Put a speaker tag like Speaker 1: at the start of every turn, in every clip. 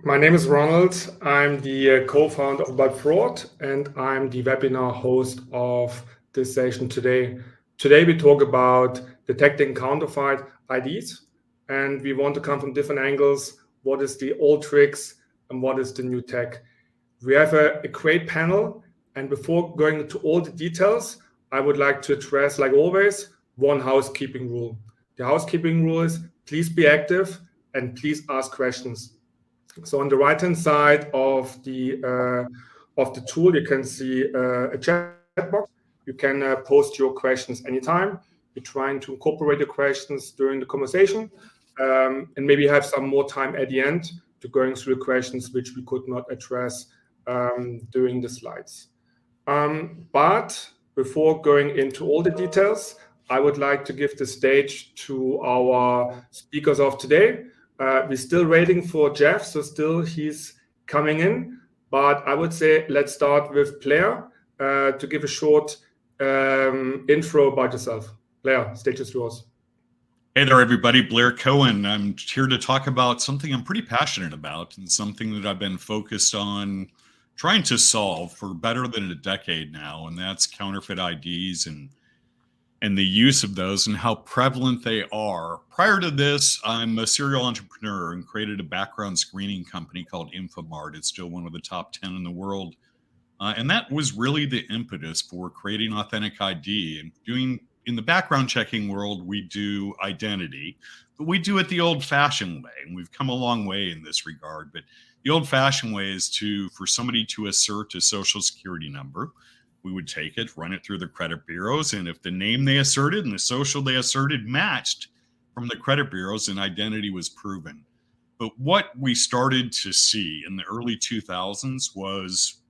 Speaker 1: My name is Ronald. I'm the co-founder of About Fraud, and I'm the webinar host of this session today. Today we talk about detecting counterfeit IDs, and we want to come from different angles. What is the old tricks and what is the new tech? We have a great panel, and before going into all the details, I would like to address, like always, one housekeeping rule. The housekeeping rule is please be active and please ask questions. So on the right-hand side of the tool, you can see a chat box. You can post your questions anytime. We're trying to incorporate the questions during the conversation, and maybe have some more time at the end to going through the questions which we could not address during the slides. But before going into all the details, I would like to give the stage to our speakers of today. We're still waiting for Jeff, so still he's coming in. But I would say let's start with Blair to give a short intro about yourself. Blair, stage is yours.
Speaker 2: Hey there, everybody. Blair Cohen. I'm here to talk about something I'm pretty passionate about and something that I've been focused on trying to solve for better than a decade now, and that's counterfeit IDs and the use of those and how prevalent they are. Prior to this, I'm a serial entrepreneur and created a background screening company called Infomart. It's still one of the top 10 in the world. And that was really the impetus for creating Authentic ID and doing in the background checking world, we do identity, but we do it the old fashioned way. And we've come a long way in this regard. But the old fashioned way is for somebody to assert a social security number. We would take it, run it through the credit bureaus. And if the name they asserted and the social they asserted matched from the credit bureaus, then identity was proven. But what we started to see in the early 2000s was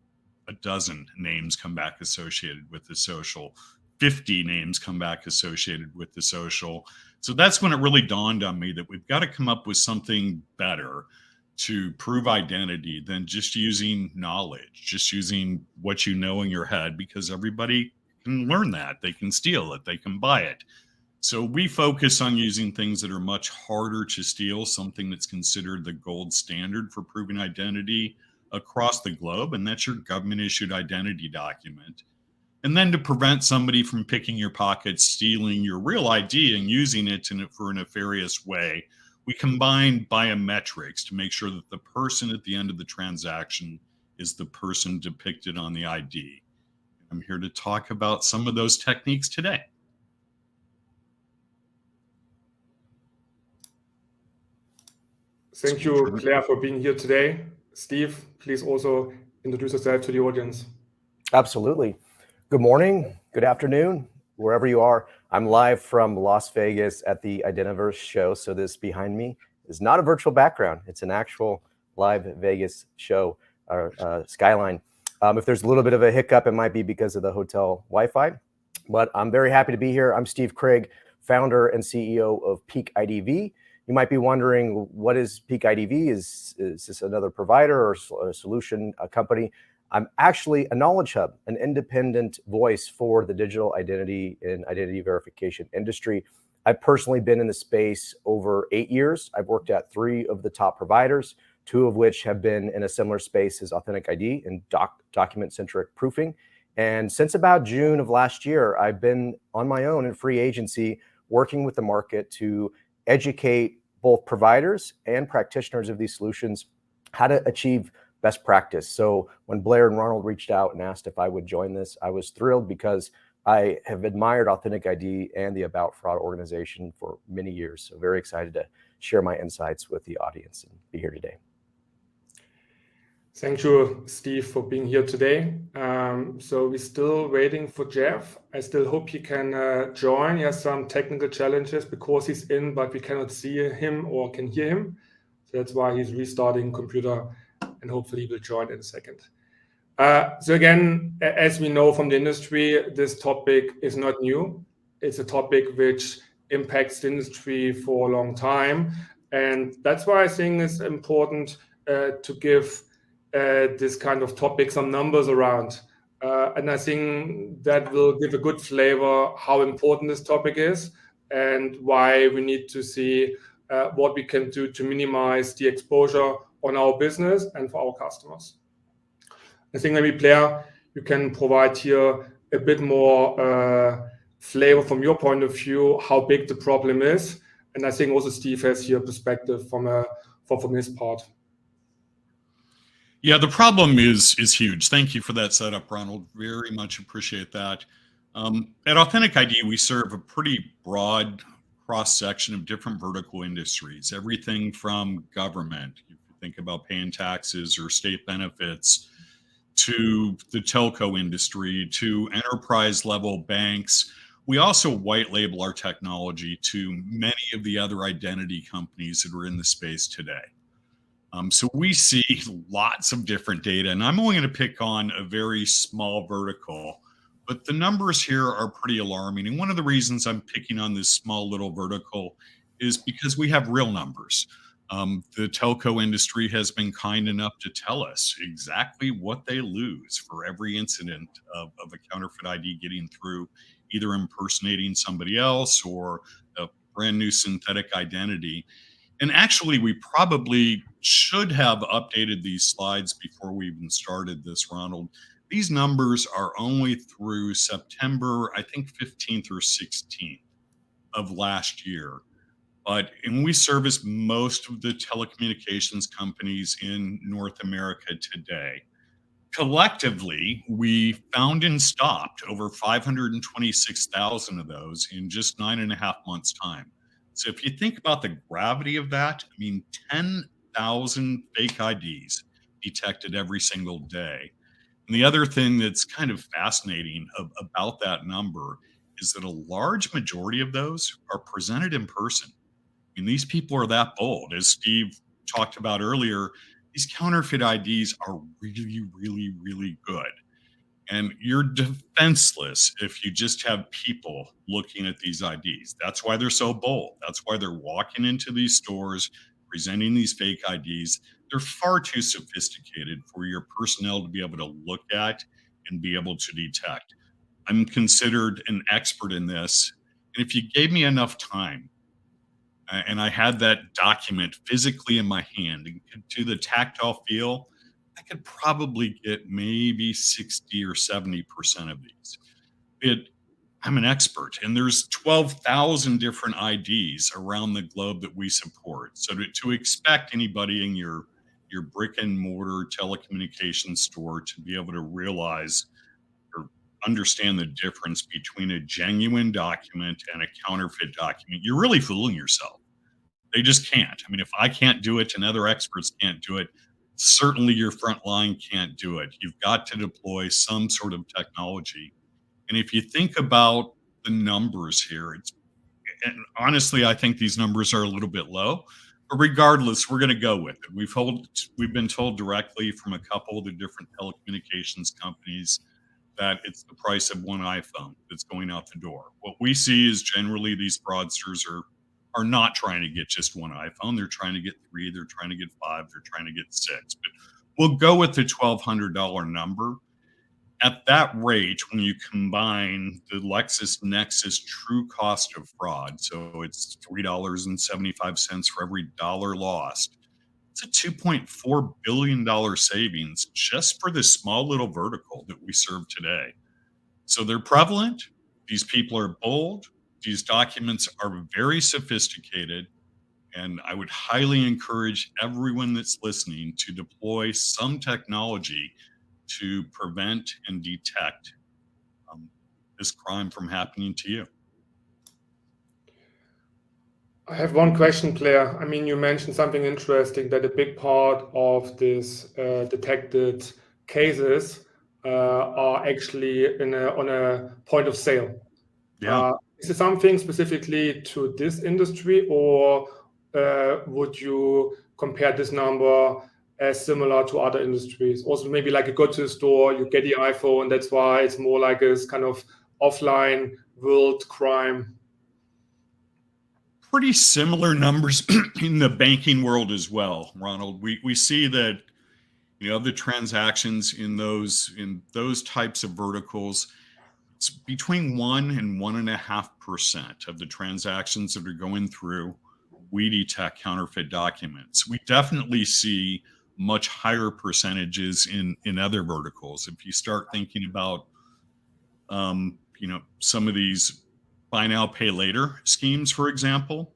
Speaker 2: a dozen names come back associated with the social, 50 names come back associated with the social. So that's when it really dawned on me that we've got to come up with something better to prove identity than just using knowledge, just using what you know in your head, because everybody can learn that. They can steal it, they can buy it. So we focus on using things that are much harder to steal, something that's considered the gold standard for proving identity across the globe, and that's your government issued identity document. And then to prevent somebody from picking your pocket, stealing your real ID and using it for a nefarious way, we combine biometrics to make sure that the person at the end of the transaction is the person depicted on the ID. I'm here to talk about some of those techniques today.
Speaker 1: Thank you, Claire, for being here today. Steve, please also introduce yourself to the audience.
Speaker 3: Absolutely. Good morning, good afternoon, wherever you are. I'm live from Las Vegas at the Identiverse show. So this behind me is not a virtual background. It's an actual live Vegas show, skyline. If there's a little bit of a hiccup, it might be because of the hotel Wi-Fi, but I'm very happy to be here. I'm Steve Craig, founder and CEO of Peak IDV. You might be wondering, what is Peak IDV? Is this another provider or a solution, a company? I'm actually a knowledge hub, an independent voice for the digital identity and identity verification industry. I've personally been in the space over 8 years. I've worked at 3 of the top providers, 2 of which have been in a similar space as Authentic ID and document-centric proofing. And since about June of last year, I've been on my own in free agency, working with the market to educate both providers and practitioners of these solutions how to achieve best practice. So when Blair and Ronald reached out and asked if I would join this, I was thrilled because I have admired Authentic ID and the About Fraud organization for many years. So very excited to share my insights with the audience and be here today.
Speaker 1: Thank you, Steve, for being here today. So we're still waiting for Jeff. I still hope he can join. He has some technical challenges because he's in, but we cannot see him or can hear him. So that's why he's restarting computer, and hopefully he will join in a second. So again, as we know from the industry, this topic is not new. It's a topic which impacts the industry for a long time. And that's why I think it's important to give this kind of topic some numbers around. And I think that will give a good flavor how important this topic is and why we need to see what we can do to minimize the exposure on our business and for our customers. I think maybe Blair, you can provide here a bit more flavor from your point of view, how big the problem is. And I think also Steve has here perspective from his part.
Speaker 2: Yeah, the problem is huge. Thank you for that setup, Ronald. Very much appreciate that. At Authentic ID, we serve a pretty broad cross-section of different vertical industries, everything from government, if you think about paying taxes or state benefits, to the telco industry, to enterprise level banks. We also white label our technology to many of the other identity companies that are in the space today. So we see lots of different data, and I'm only going to pick on a very small vertical, but the numbers here are pretty alarming. And one of the reasons I'm picking on this small little vertical is because we have real numbers. The telco industry has been kind enough to tell us exactly what they lose for every incident of a counterfeit ID getting through, either impersonating somebody else or a brand new synthetic identity. And actually, we probably should have updated these slides before we even started this, Ronald. These numbers are only through September, I think 15th or 16th of last year. And we service most of the telecommunications companies in North America today. Collectively, we found and stopped over 526,000 of those in just 9.5 months' time. So if you think about the gravity of that, I mean, 10,000 fake IDs detected every single day. And the other thing that's kind of fascinating about that number is that a large majority of those are presented in person. I mean, these people are that bold. As Steve talked about earlier, these counterfeit IDs are really, really, really good. And you're defenseless if you just have people looking at these IDs. That's why they're so bold. That's why they're walking into these stores, presenting these fake IDs. They're far too sophisticated for your personnel to be able to look at and be able to detect. I'm considered an expert in this. And if you gave me enough time, and I had that document physically in my hand and could do the tactile feel, I could probably get maybe 60 or 70% of these. I'm an expert, and there's 12,000 different IDs around the globe that we support. So to expect anybody in your brick and mortar telecommunications store to be able to realize or understand the difference between a genuine document and a counterfeit document, you're really fooling yourself. They just can't. I mean, if I can't do it and other experts can't do it, certainly your front line can't do it. You've got to deploy some sort of technology. And if you think about the numbers here, and honestly, I think these numbers are a little bit low. But regardless, we're going to go with it. We've been told directly from a couple of the different telecommunications companies that it's the price of one iPhone that's going out the door. What we see is generally these fraudsters are not trying to get just one iPhone. They're trying to get 3, they're trying to get 5, they're trying to get 6. But we'll go with the $1,200 number. At that rate, when you combine the LexisNexis true cost of fraud, so it's $3.75 for every dollar lost, it's a $2.4 billion savings just for this small little vertical that we serve today. So they're prevalent. These people are bold. These documents are very sophisticated. And I would highly encourage everyone that's listening to deploy some technology to prevent and detect this crime from happening to you.
Speaker 1: I have one question, Claire. I mean, you mentioned something interesting, that a big part of this detected cases are actually on a point of sale.
Speaker 2: Yeah.
Speaker 1: Is it something specifically to this industry, or would you compare this number as similar to other industries? Also, maybe like you go to the store, you get the iPhone, that's why it's more like a kind of offline world crime.
Speaker 2: Pretty similar numbers in the banking world as well, Ronald. We see that, you know, the transactions in those types of verticals, it's between 1 and 1.5% of the transactions that are going through, we detect counterfeit documents. We definitely see much higher percentages in other verticals. If you start thinking about, some of these buy now, pay later schemes, for example,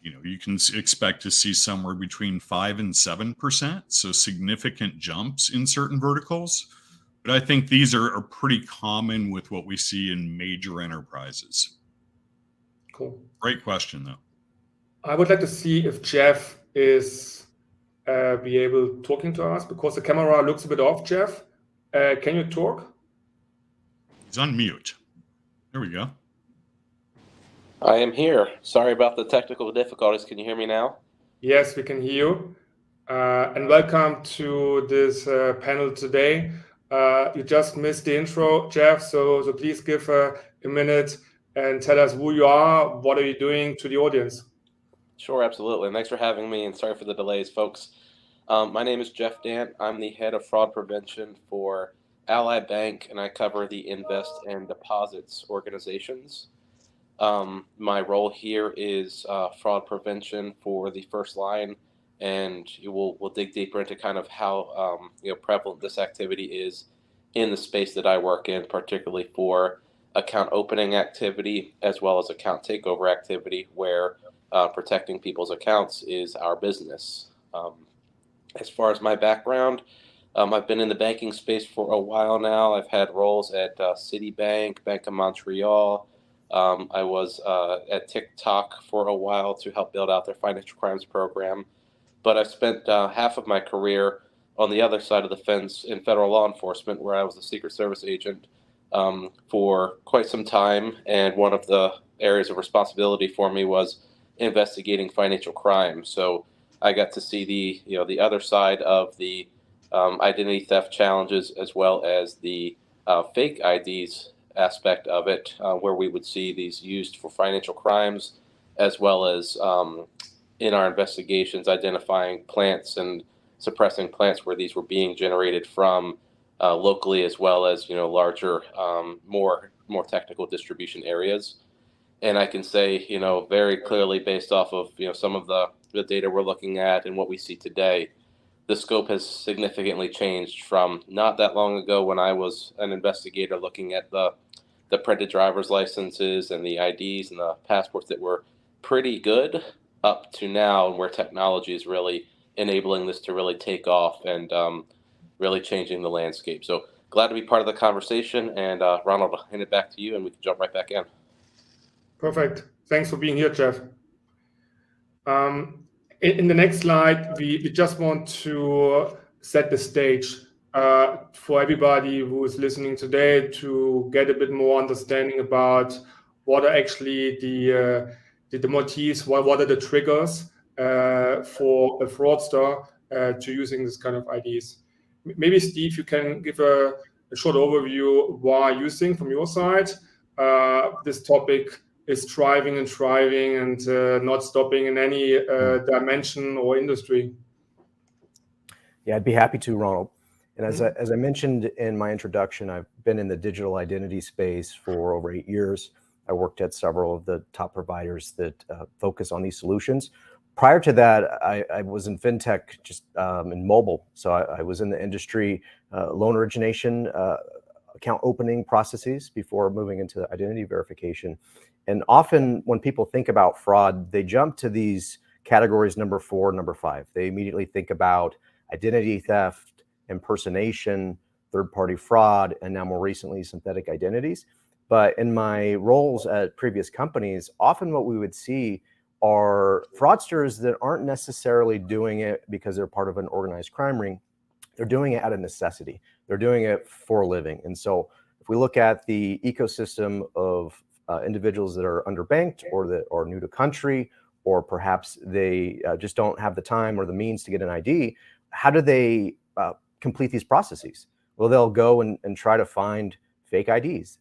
Speaker 2: you can expect to see somewhere between 5 and 7%. So significant jumps in certain verticals. But I think these are pretty common with what we see in major enterprises.
Speaker 1: Cool.
Speaker 2: Great question, though.
Speaker 1: I would like to see if Jeff is be able talking to us, because the camera looks a bit off. Jeff, can you talk?
Speaker 2: He's on mute. There we go.
Speaker 4: I am here. Sorry about the technical difficulties. Can you hear me now?
Speaker 1: Yes, we can hear you. And welcome to this panel today. You just missed the intro, Jeff, so please give a minute and tell us who you are, what are you doing to the audience.
Speaker 4: Sure, absolutely. And thanks for having me, and sorry for the delays, folks. My name is Jeff Dant. I'm the head of fraud prevention for Ally Bank, and I cover the invest and deposits organizations. My role here is fraud prevention for the first line, and we'll dig deeper into kind of how prevalent this activity is in the space that I work in, particularly for account opening activity as well as account takeover activity, where protecting people's accounts is our business. As far as my background, I've been in the banking space for a while now. I've had roles at Citibank, Bank of Montreal. I was at TikTok for a while to help build out their financial crimes program. But I spent half of my career on the other side of the fence in federal law enforcement, where I was a Secret Service agent for quite some time. And one of the areas of responsibility for me was investigating financial crime. So I got to see the other side of the identity theft challenges, as well as the fake IDs aspect of it, where we would see these used for financial crimes, as well as in our investigations identifying plants and suppressing plants where these were being generated from locally, as well as larger, more technical distribution areas. And I can say very clearly, based off of some of the data we're looking at and what we see today, the scope has significantly changed from not that long ago, when I was an investigator looking at the printed driver's licenses and the IDs and the passports that were pretty good, up to now, where technology is really enabling this to really take off and really changing the landscape. So glad to be part of the conversation. And Ronald, I'll hand it back to you, and we can jump right back in.
Speaker 1: Perfect. Thanks for being here, Jeff. In the next slide, we just want to set the stage for everybody who is listening today to get a bit more understanding about what are actually the motifs, what are the triggers for a fraudster to using this kind of IDs. Maybe Steve, you can give a short overview why you think from your side this topic is thriving and not stopping in any dimension or industry.
Speaker 3: Yeah, I'd be happy to, Ronald. And as I mentioned in my introduction, I've been in the digital identity space for over 8 years. I worked at several of the top providers that focus on these solutions. Prior to that, I was in fintech, just in mobile. So I was in the industry, loan origination, account opening processes before moving into identity verification. And often when people think about fraud, they jump to these categories, number 4, number 5. They immediately think about identity theft, impersonation, third-party fraud, and now more recently, synthetic identities. But in my roles at previous companies, often what we would see are fraudsters that aren't necessarily doing it because they're part of an organized crime ring. They're doing it out of necessity. They're doing it for a living. And so if we look at the ecosystem of individuals that are underbanked or that are new to country, or perhaps they just don't have the time or the means to get an ID, how do they complete these processes? Well, they'll go and try to find fake IDs.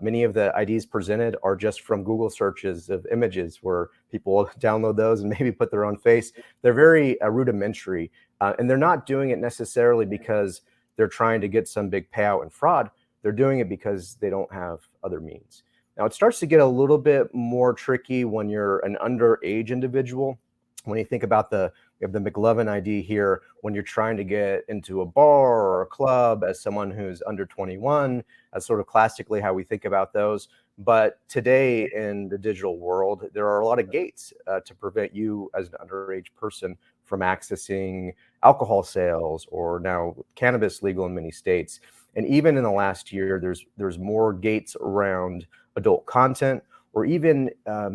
Speaker 3: Many of the IDs presented are just from Google searches of images where people will download those and maybe put their own face. They're very rudimentary, and they're not doing it necessarily because they're trying to get some big payout in fraud. They're doing it because they don't have other means. Now, it starts to get a little bit more tricky when you're an underage individual. When you think about we have the McLovin ID here, when you're trying to get into a bar or a club as someone who's under 21, that's sort of classically how we think about those. But today in the digital world, there are a lot of gates to prevent you as an underage person from accessing alcohol sales, or now cannabis legal in many states. And even in the last year, there's more gates around adult content, or even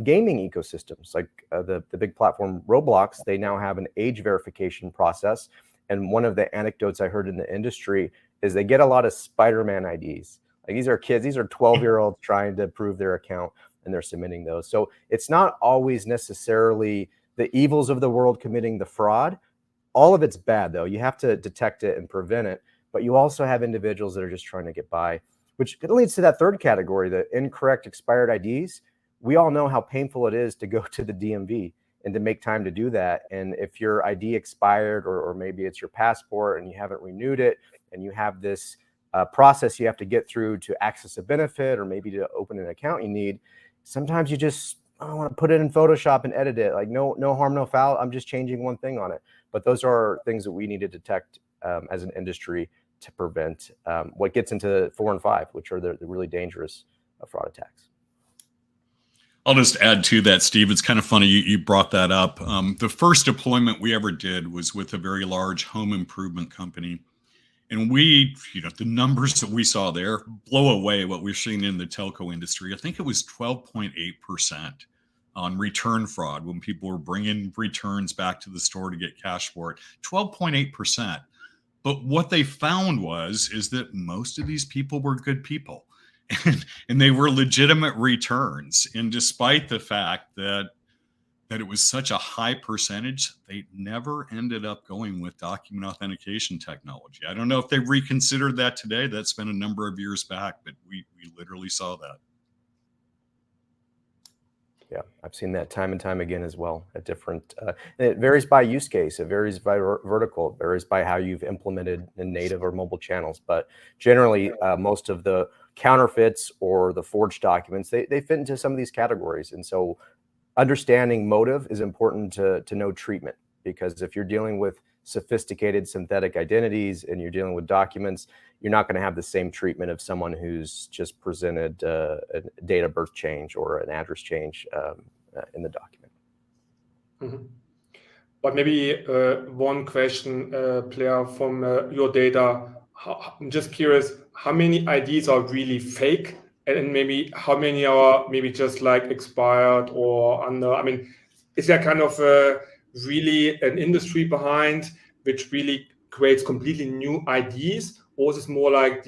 Speaker 3: gaming ecosystems like the big platform Roblox. They now have an age verification process. And one of the anecdotes I heard in the industry is they get a lot of Spider-Man IDs. Like, these are kids, these are 12-year-olds trying to prove their account, and they're submitting those. So it's not always necessarily the evils of the world committing the fraud. All of it's bad, though. You have to detect it and prevent it. But you also have individuals that are just trying to get by, which leads to that third category, the incorrect expired IDs. We all know how painful it is to go to the DMV and to make time to do that. And if your ID expired, or maybe it's your passport and you haven't renewed it, and you have this process you have to get through to access a benefit, or maybe to open an account you need, sometimes you just, I want to put it in Photoshop and edit it. Like, no harm, no foul. I'm just changing one thing on it. But those are things that we need to detect as an industry to prevent what gets into 4 and 5, which are the really dangerous fraud attacks.
Speaker 2: I'll just add to that, Steve. It's kind of funny you brought that up. The first deployment we ever did was with a very large home improvement company. And the numbers that we saw there blow away what we're seeing in the telco industry. I think it was 12.8% on return fraud when people were bringing returns back to the store to get cash for it. 12.8%. But what they found is that most of these people were good people. And they were legitimate returns. And despite the fact that it was such a high percentage, they never ended up going with document authentication technology. I don't know if they've reconsidered that today. That's been a number of years back, but we literally saw that.
Speaker 3: Yeah, I've seen that time and time again as well at different, and it varies by use case, it varies by vertical, it varies by how you've implemented in native or mobile channels. But generally, most of the counterfeits or the forged documents, they fit into some of these categories. And so understanding motive is important to know treatment, because if you're dealing with sophisticated synthetic identities and you're dealing with documents, you're not going to have the same treatment of someone who's just presented a date of birth change or an address change in the document.
Speaker 1: Mm-hmm. But maybe one question, Blair, from your data. I'm just curious, how many IDs are really fake, and maybe how many are maybe just like expired or under? I mean, is there kind of really an industry behind which really creates completely new IDs, or is it more like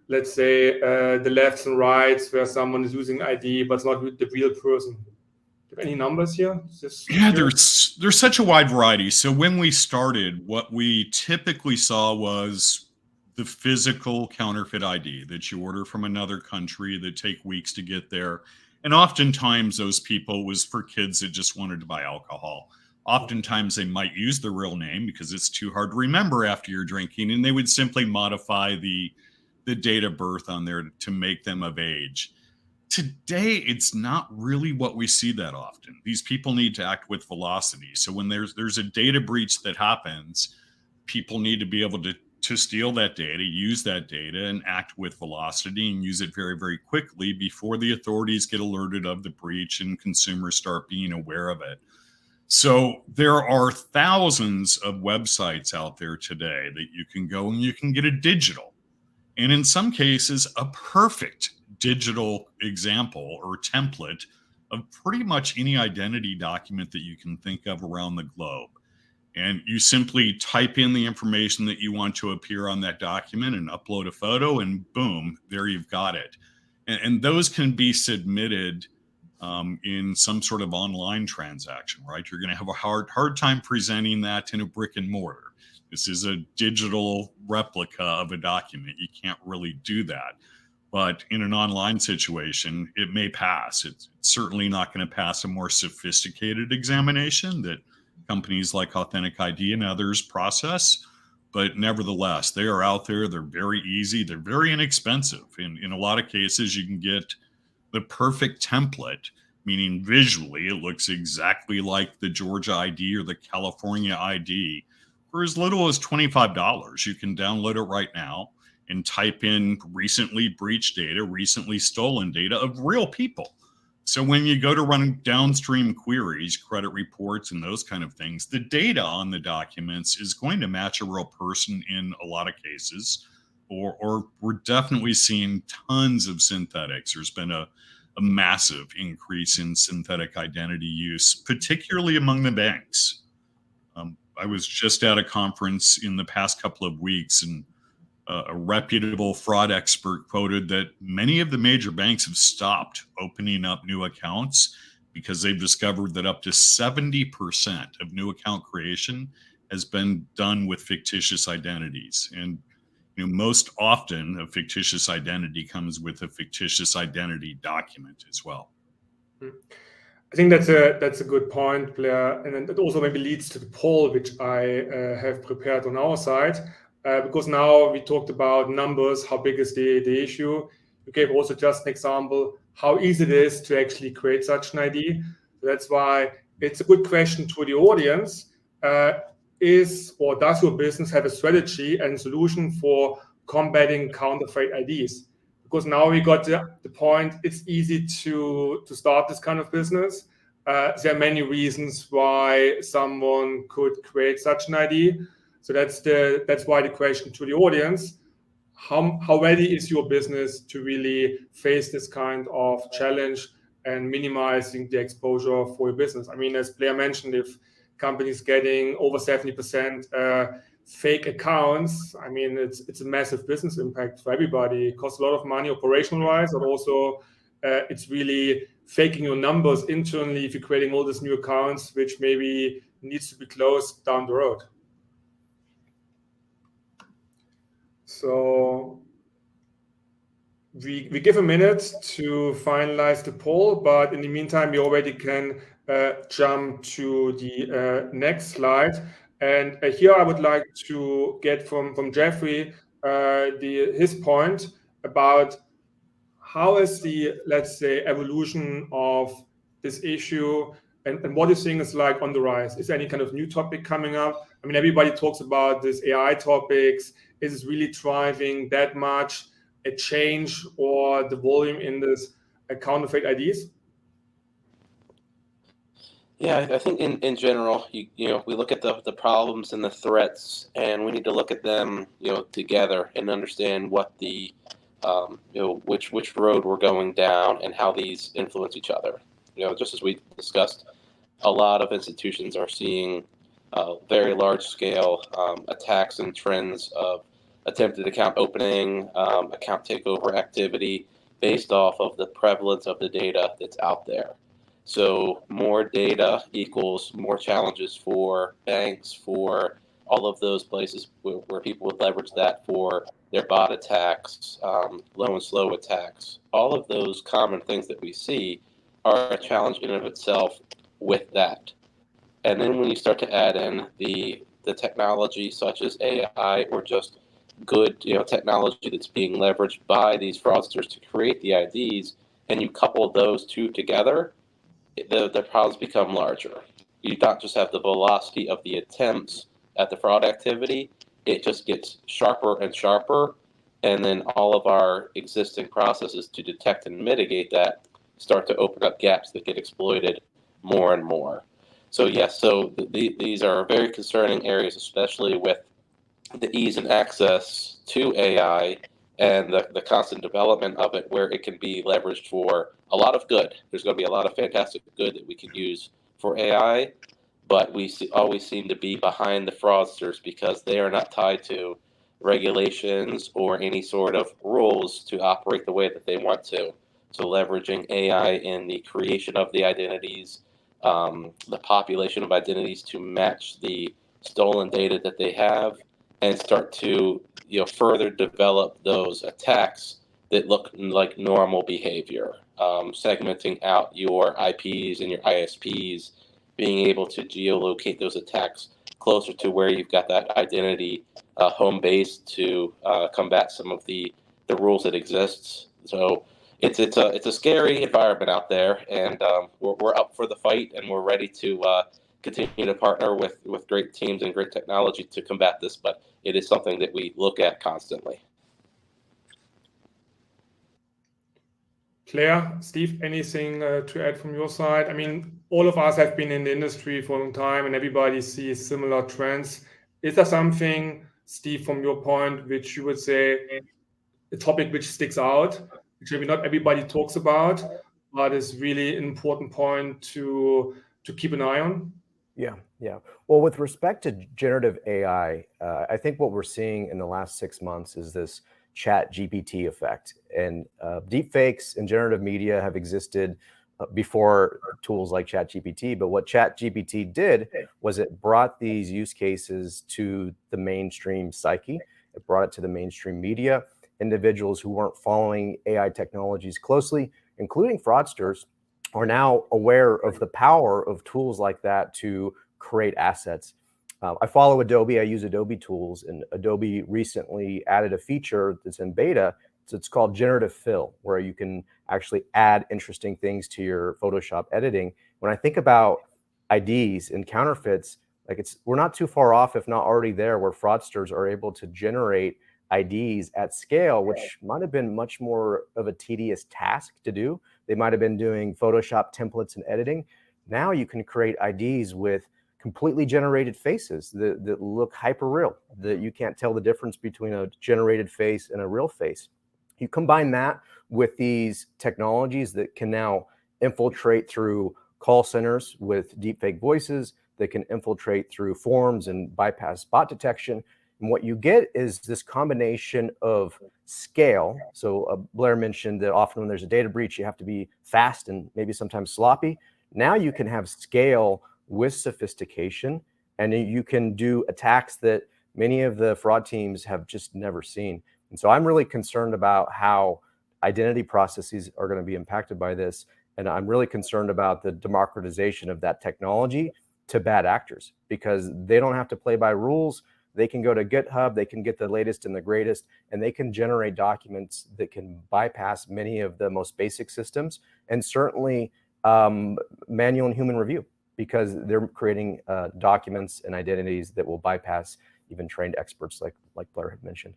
Speaker 1: let's say the lefts and rights where someone is using ID but it's not the real person? Do you have any numbers here?
Speaker 2: Yeah, there's such a wide variety. So when we started, what we typically saw was the physical counterfeit ID that you order from another country that take weeks to get there. And oftentimes those people was for kids that just wanted to buy alcohol. Oftentimes they might use the real name because it's too hard to remember after you're drinking, and they would simply modify the date of birth on there to make them of age. Today, it's not really what we see that often. These people need to act with velocity. So when there's a data breach that happens, people need to be able to steal that data, use that data, and act with velocity and use it very, very quickly before the authorities get alerted of the breach and consumers start being aware of it. So there are thousands of websites out there today that you can go and you can get a digital, and in some cases, a perfect digital example or template of pretty much any identity document that you can think of around the globe. And you simply type in the information that you want to appear on that document and upload a photo, and boom, there you've got it. And those can be submitted in some sort of online transaction, right? You're going to have a hard time presenting that in a brick and mortar. This is a digital replica of a document. You can't really do that. But in an online situation, it may pass. It's certainly not going to pass a more sophisticated examination that companies like Authentic ID and others process. But nevertheless, they are out there. They're very easy. They're very inexpensive. In a lot of cases, you can get the perfect template meaning visually it looks exactly like the Georgia ID or the California ID, for as little as $25. You can download it right now and type in recently breached data, recently stolen data of real people. So when you go to run downstream queries, credit reports, and those kind of things, the data on the documents is going to match a real person in a lot of cases, or we're definitely seeing tons of synthetics. There's been a massive increase in synthetic identity use, particularly among the banks. I was just at a conference in the past couple of weeks, and a reputable fraud expert quoted that many of the major banks have stopped opening up new accounts because they've discovered that up to 70% of new account creation has been done with fictitious identities. And most often a fictitious identity comes with a fictitious identity document as well.
Speaker 1: I think that's a good point, Blair, and it also maybe leads to the poll which I have prepared on our side, because now we talked about numbers, how big is the issue. You gave also just an example how easy it is to actually create such an ID. That's why it's a good question to the audience. Does your business have a strategy and solution for combating counterfeit IDs? Because now we got the point, it's easy to start this kind of business. There are many reasons why someone could create such an ID. So that's why the question to the audience, how ready is your business to really face this kind of challenge and minimizing the exposure for your business? I mean, as Blair mentioned, if companies getting over 70% fake accounts, I mean, it's a massive business impact for everybody. It costs a lot of money operational wise, but also it's really faking your numbers internally if you're creating all these new accounts, which maybe needs to be closed down the road. So we give a minute to finalize the poll, but in the meantime, we already can jump to the next slide. And here I would like to get from Jeffrey his point about how is the, let's say, evolution of this issue and what do you think is like on the rise? Is there any kind of new topic coming up? I mean, everybody talks about this AI topics. Is it really driving that much a change or the volume in this counterfeit IDs?
Speaker 4: Yeah, I think in general, we look at the problems and the threats, and we need to look at them, together and understand what the, which road we're going down and how these influence each other. Just as we discussed, a lot of institutions are seeing very large scale attacks and trends of attempted account opening, account takeover activity based off of the prevalence of the data that's out there. So more data equals more challenges for banks, for all of those places where people would leverage that for their bot attacks, low and slow attacks. All of those common things that we see are a challenge in and of itself with that. And then when you start to add in the technology such as AI or just good technology that's being leveraged by these fraudsters to create the IDs, and you couple those two together, the problems become larger. You don't just have the velocity of the attempts at the fraud activity, it just gets sharper and sharper, and then all of our existing processes to detect and mitigate that start to open up gaps that get exploited more and more. So yes, these are very concerning areas, especially with the ease and access to AI and the constant development of it, where it can be leveraged for a lot of good. There's going to be a lot of fantastic good that we can use for AI, but we always seem to be behind the fraudsters because they are not tied to regulations or any sort of rules to operate the way that they want to. So leveraging AI in the creation of the identities, the population of identities to match the stolen data that they have, and start to further develop those attacks that look like normal behavior, segmenting out your IPs and your ISPs, being able to geolocate those attacks closer to where you've got that identity home base to combat some of the rules that exist. So it's a scary environment out there, and we're up for the fight, and we're ready to continue to partner with great teams and great technology to combat this. But it is something that we look at constantly.
Speaker 1: Claire, Steve, anything to add from your side? I mean, all of us have been in the industry for a long time and everybody sees similar trends. Is there something, Steve, from your point, which you would say a topic which sticks out, which maybe not everybody talks about, but is really an important point to keep an eye on?
Speaker 3: Yeah. Well, with respect to generative AI, I think what we're seeing in the last 6 months is this chat GPT effect. And deepfakes and generative media have existed before tools like chat GPT. But what chat GPT did was it brought these use cases to the mainstream psyche. It brought it to the mainstream media. Individuals who weren't following AI technologies closely, including fraudsters, are now aware of the power of tools like that to create assets. I follow Adobe. I use Adobe tools, and Adobe recently added a feature that's in beta. So it's called generative fill, where you can actually add interesting things to your Photoshop editing. When I think about IDs and counterfeits, we're not too far off, if not already there, where fraudsters are able to generate IDs at scale, which might have been much more of a tedious task to do. They might have been doing Photoshop templates and editing. Now you can create IDs with completely generated faces that look hyper real, that you can't tell the difference between a generated face and a real face. You combine that with these technologies that can now infiltrate through call centers with deepfake voices, that can infiltrate through forms and bypass bot detection. And what you get is this combination of scale. So Blair mentioned that often when there's a data breach, you have to be fast and maybe sometimes sloppy. Now you can have scale with sophistication, and you can do attacks that many of the fraud teams have just never seen. And so I'm really concerned about how identity processes are going to be impacted by this. And I'm really concerned about the democratization of that technology to bad actors, because they don't have to play by rules. They can go to GitHub, they can get the latest and the greatest, and they can generate documents that can bypass many of the most basic systems, and certainly manual and human review, because they're creating documents and identities that will bypass even trained experts like Blair had mentioned.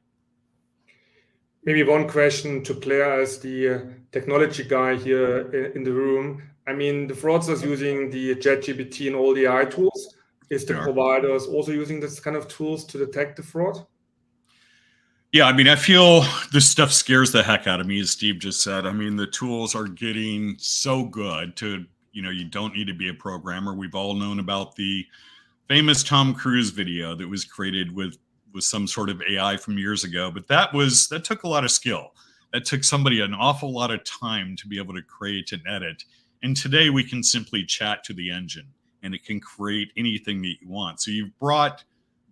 Speaker 1: Maybe one question to Claire as the technology guy here in the room. I mean, the fraudsters using the ChatGPT and all the AI tools. Is the providers also using this kind of tools to detect the fraud?
Speaker 2: Yeah, I mean, I feel this stuff scares the heck out of me, as Steve just said. I mean, the tools are getting so good to, you don't need to be a programmer. We've all known about the famous Tom Cruise video that was created with some sort of AI from years ago, but that took a lot of skill. That took somebody an awful lot of time to be able to create and edit. And today we can simply chat to the engine and it can create anything that you want. So you've brought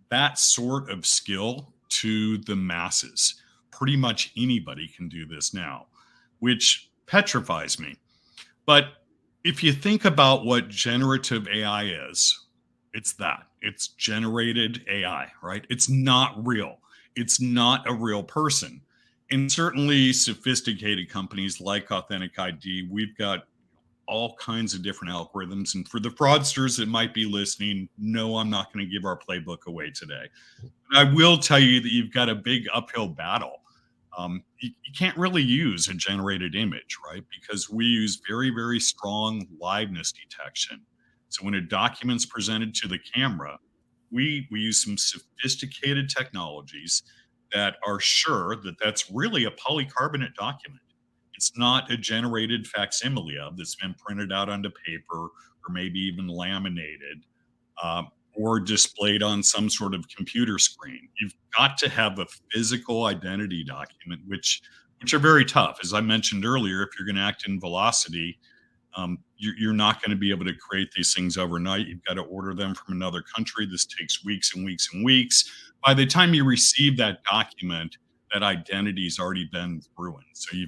Speaker 2: that sort of skill to the masses. Pretty much anybody can do this now, which petrifies me. But if you think about what generative AI is, it's generated AI, right? It's not real. It's not a real person. And certainly sophisticated companies like Authentic ID, we've got all kinds of different algorithms. And for the fraudsters that might be listening, no, I'm not going to give our playbook away today. But I will tell you that you've got a big uphill battle. You can't really use a generated image, right? Because we use very, very strong liveness detection. So when a document's presented to the camera, we use some sophisticated technologies that are sure that that's really a polycarbonate document. It's not a generated facsimile of that's been printed out onto paper or maybe even laminated or displayed on some sort of computer screen. You've got to have a physical identity document, which are very tough. As I mentioned earlier, if you're going to act in velocity, you're not going to be able to create these things overnight. You've got to order them from another country. This takes weeks and weeks and weeks. By the time you receive that document, that identity's already been ruined. So you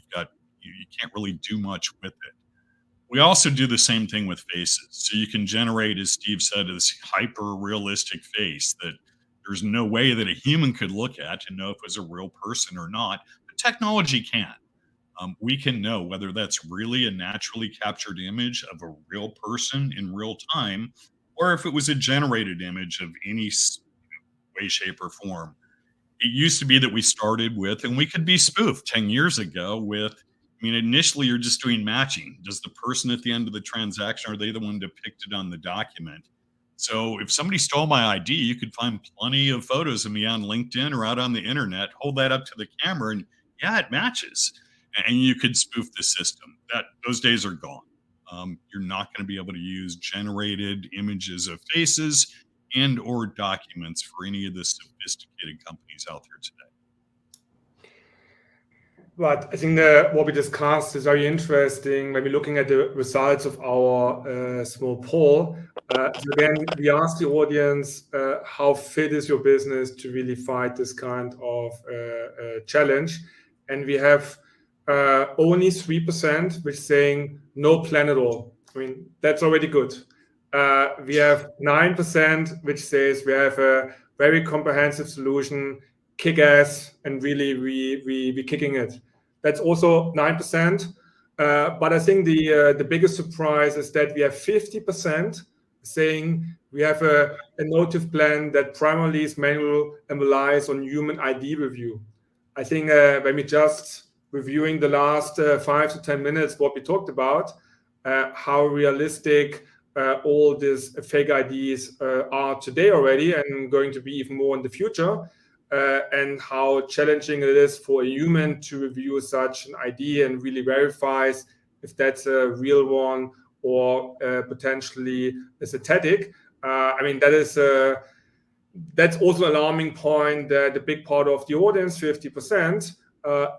Speaker 2: can't really do much with it. We also do the same thing with faces. So you can generate, as Steve said, this hyper realistic face that there's no way that a human could look at to know if it's a real person or not. The technology can. we can know whether that's really a naturally captured image of a real person in real time, or if it was a generated image of any way, shape, or form. It used to be that we started with, and we could be spoofed 10 years ago with, I mean, initially you're just doing matching. Does the person at the end of the transaction, are they the one depicted on the document? So if somebody stole my ID, you could find plenty of photos of me on LinkedIn or out on the internet, hold that up to the camera, and yeah, it matches. And you could spoof the system. Those days are gone. You're not going to be able to use generated images of faces and or documents for any of the sophisticated companies out there today.
Speaker 1: But I think what we discussed is very interesting when we're looking at the results of our small poll. So again, we asked the audience, how fit is your business to really fight this kind of challenge? And we have only 3% which saying no plan at all. I mean, that's already good. We have 9% which says we have a very comprehensive solution, kick ass, and really we kicking it. That's also 9%. But I think the biggest surprise is that we have 50% saying we have a notive plan that primarily is manual and relies on human ID review. I think when we just reviewing the last 5 to 10 minutes, what we talked about, how realistic all these fake IDs are today already and going to be even more in the future, and how challenging it is for a human to review such an ID and really verifies if that's a real one or potentially a synthetic. I mean, that's also an alarming point that the big part of the audience, 50%,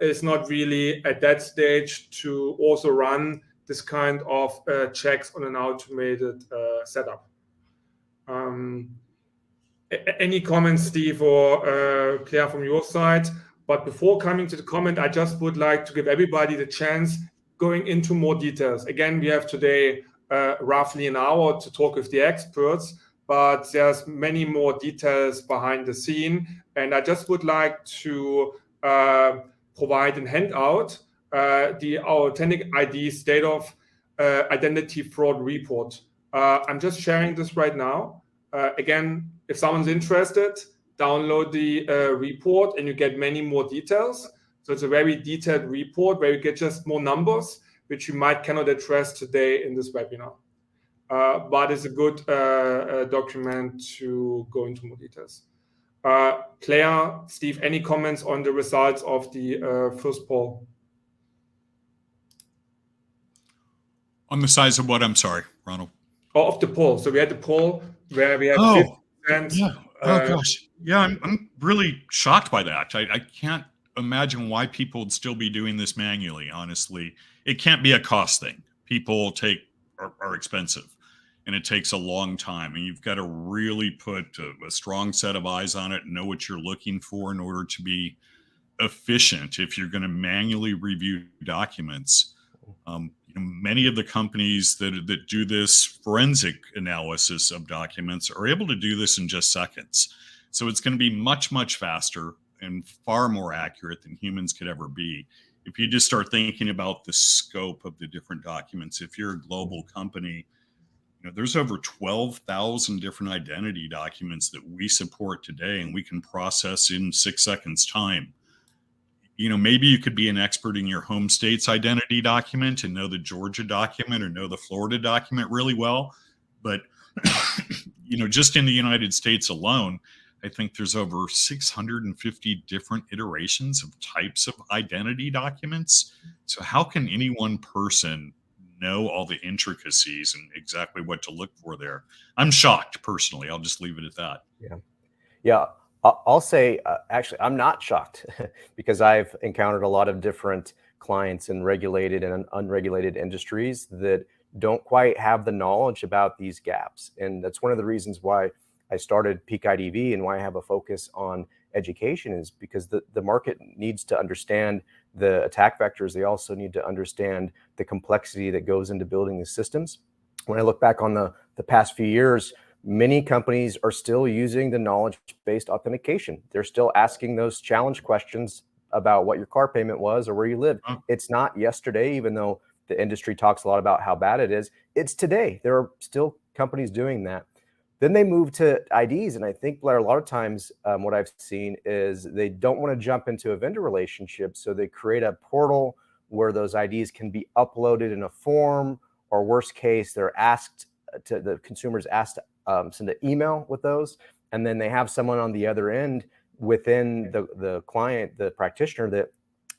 Speaker 1: is not really at that stage to also run this kind of checks on an automated setup. Any comments, Steve or Claire, from your side? But before coming to the comment, I just would like to give everybody the chance going into more details. Again, we have today roughly an hour to talk with the experts, but there's many more details behind the scene. And I just would like to provide a handout, our Authentic ID State of Identity Fraud Report. I'm just sharing this right now. Again, if someone's interested, download the report and you get many more details. So it's a very detailed report where you get just more numbers, which you cannot address today in this webinar. But it's a good document to go into more details. Claire, Steve, any comments on the results of the first poll?
Speaker 2: On the size of what? I'm sorry, Ronald.
Speaker 1: Oh, of the poll. So we had the poll where we had 50%.
Speaker 2: Yeah. Oh gosh. Yeah, I'm really shocked by that. I can't imagine why people would still be doing this manually, honestly. It can't be a cost thing. People are expensive, and it takes a long time, and you've got to really put a strong set of eyes on it and know what you're looking for in order to be efficient if you're going to manually review documents. Many of the companies that do this forensic analysis of documents are able to do this in just seconds. So it's going to be much, much faster and far more accurate than humans could ever be. If you just start thinking about the scope of the different documents, if you're a global company, there's over 12,000 different identity documents that we support today, and we can process in 6 seconds time. Maybe you could be an expert in your home state's identity document and know the Georgia document or know the Florida document really well. But, just in the United States alone, I think there's over 650 different iterations of types of identity documents. So how can any one person know all the intricacies and exactly what to look for there? I'm shocked personally. I'll just leave it at that.
Speaker 3: Yeah. I'll say, actually, I'm not shocked because I've encountered a lot of different clients in regulated and unregulated industries that don't quite have the knowledge about these gaps. And that's one of the reasons why I started Peak IDV and why I have a focus on education, is because the market needs to understand the attack vectors. They also need to understand the complexity that goes into building these systems. When I look back on the past few years, many companies are still using the knowledge-based authentication. They're still asking those challenge questions about what your car payment was or where you lived.
Speaker 2: Oh.
Speaker 3: It's not yesterday, even though the industry talks a lot about how bad it is. It's today. There are still companies doing that. Then they move to IDs. And I think, Blair, a lot of times what I've seen is they don't want to jump into a vendor relationship. So they create a portal where those IDs can be uploaded in a form, or worst case, they're asked to, the consumer's asked to send an email with those. And then they have someone on the other end within the client, the practitioner, that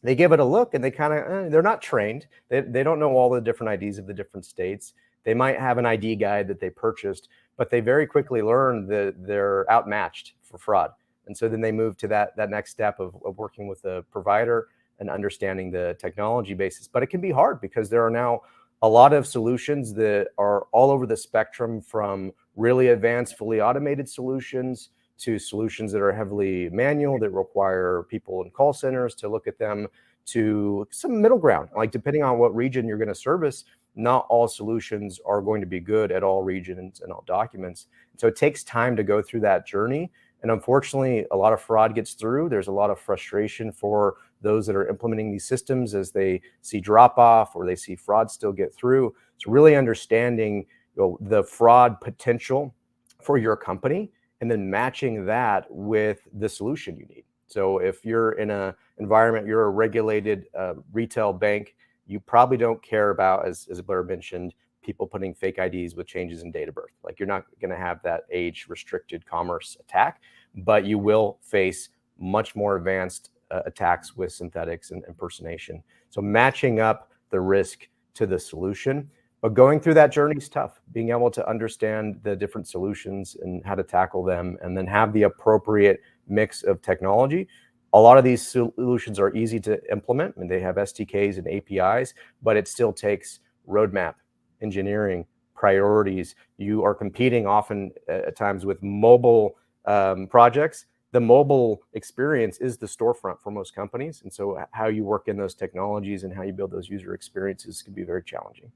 Speaker 3: they give it a look, and they kind of, they're not trained. They don't know all the different IDs of the different states. They might have an ID guide that they purchased, but they very quickly learn that they're outmatched for fraud. And so then they move to that next step of working with a provider and understanding the technology basis. But it can be hard because there are now a lot of solutions that are all over the spectrum, from really advanced, fully automated solutions to solutions that are heavily manual, that require people in call centers to look at them, to some middle ground. Like, depending on what region you're going to service, not all solutions are going to be good at all regions and all documents. So it takes time to go through that journey. And unfortunately, a lot of fraud gets through. There's a lot of frustration for those that are implementing these systems as they see drop off or they see fraud still get through. So really understanding, the fraud potential for your company, and then matching that with the solution you need. So if you're in an environment, you're a regulated retail bank, you probably don't care about, as Blair mentioned, people putting fake IDs with changes in date of birth. Like, you're not going to have that age restricted commerce attack, but you will face much more advanced attacks with synthetics and impersonation. So matching up the risk to the solution, but going through that journey is tough. Being able to understand the different solutions and how to tackle them, and then have the appropriate mix of technology. A lot of these solutions are easy to implement, and they have SDKs and APIs, but it still takes roadmap, engineering, priorities. You are competing often at times with mobile projects. The mobile experience is the storefront for most companies. And so how you work in those technologies and how you build those user experiences can be very challenging.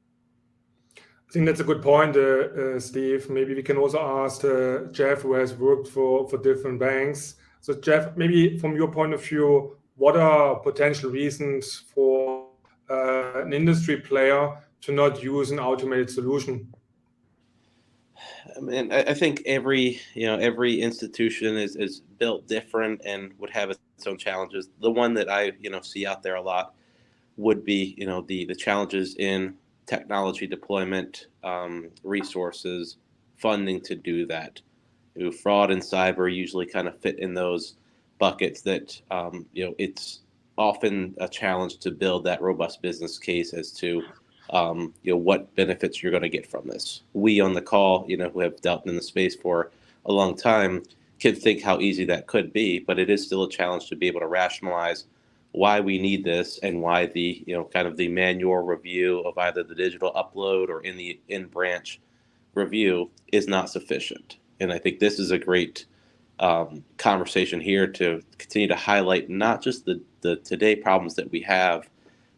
Speaker 1: I think that's a good point, Steve. Maybe we can also ask Jeff, who has worked for different banks. So Jeff, maybe from your point of view, what are potential reasons for an industry player to not use an automated solution?
Speaker 4: I mean, I think every institution is built different and would have its own challenges. The one that I see out there a lot would be the challenges in technology deployment, resources, funding to do that. Fraud and cyber usually kind of fit in those buckets that it's often a challenge to build that robust business case as to what benefits you're going to get from this. We on the call, who have dealt in the space for a long time, can think how easy that could be, but it is still a challenge to be able to rationalize why we need this and why the kind of the manual review of either the digital upload or in branch review is not sufficient. And I think this is a great conversation here to continue to highlight not just the today problems that we have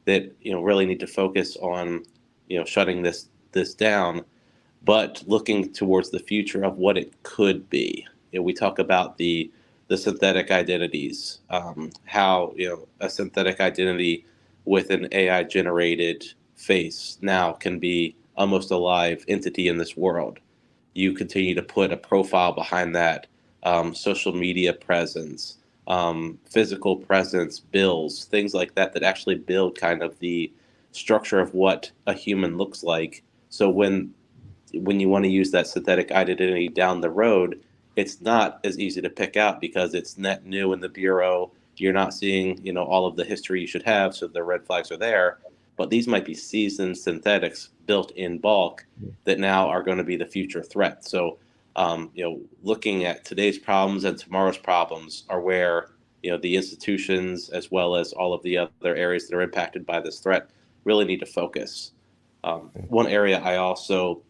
Speaker 4: that really need to focus on shutting this down, but looking towards the future of what it could be. We talk about the synthetic identities, how a synthetic identity with an AI generated face now can be almost a live entity in this world. You continue to put a profile behind that, social media presence, physical presence, bills, things like that actually build kind of the structure of what a human looks like. So when you want to use that synthetic identity down the road, it's not as easy to pick out because it's net new in the bureau. You're not seeing all of the history you should have, so the red flags are there. But these might be seasoned synthetics built in bulk that now are going to be the future threat. So looking at today's problems and tomorrow's problems are where the institutions, as well as all of the other areas that are impacted by this threat, really need to focus. One area I also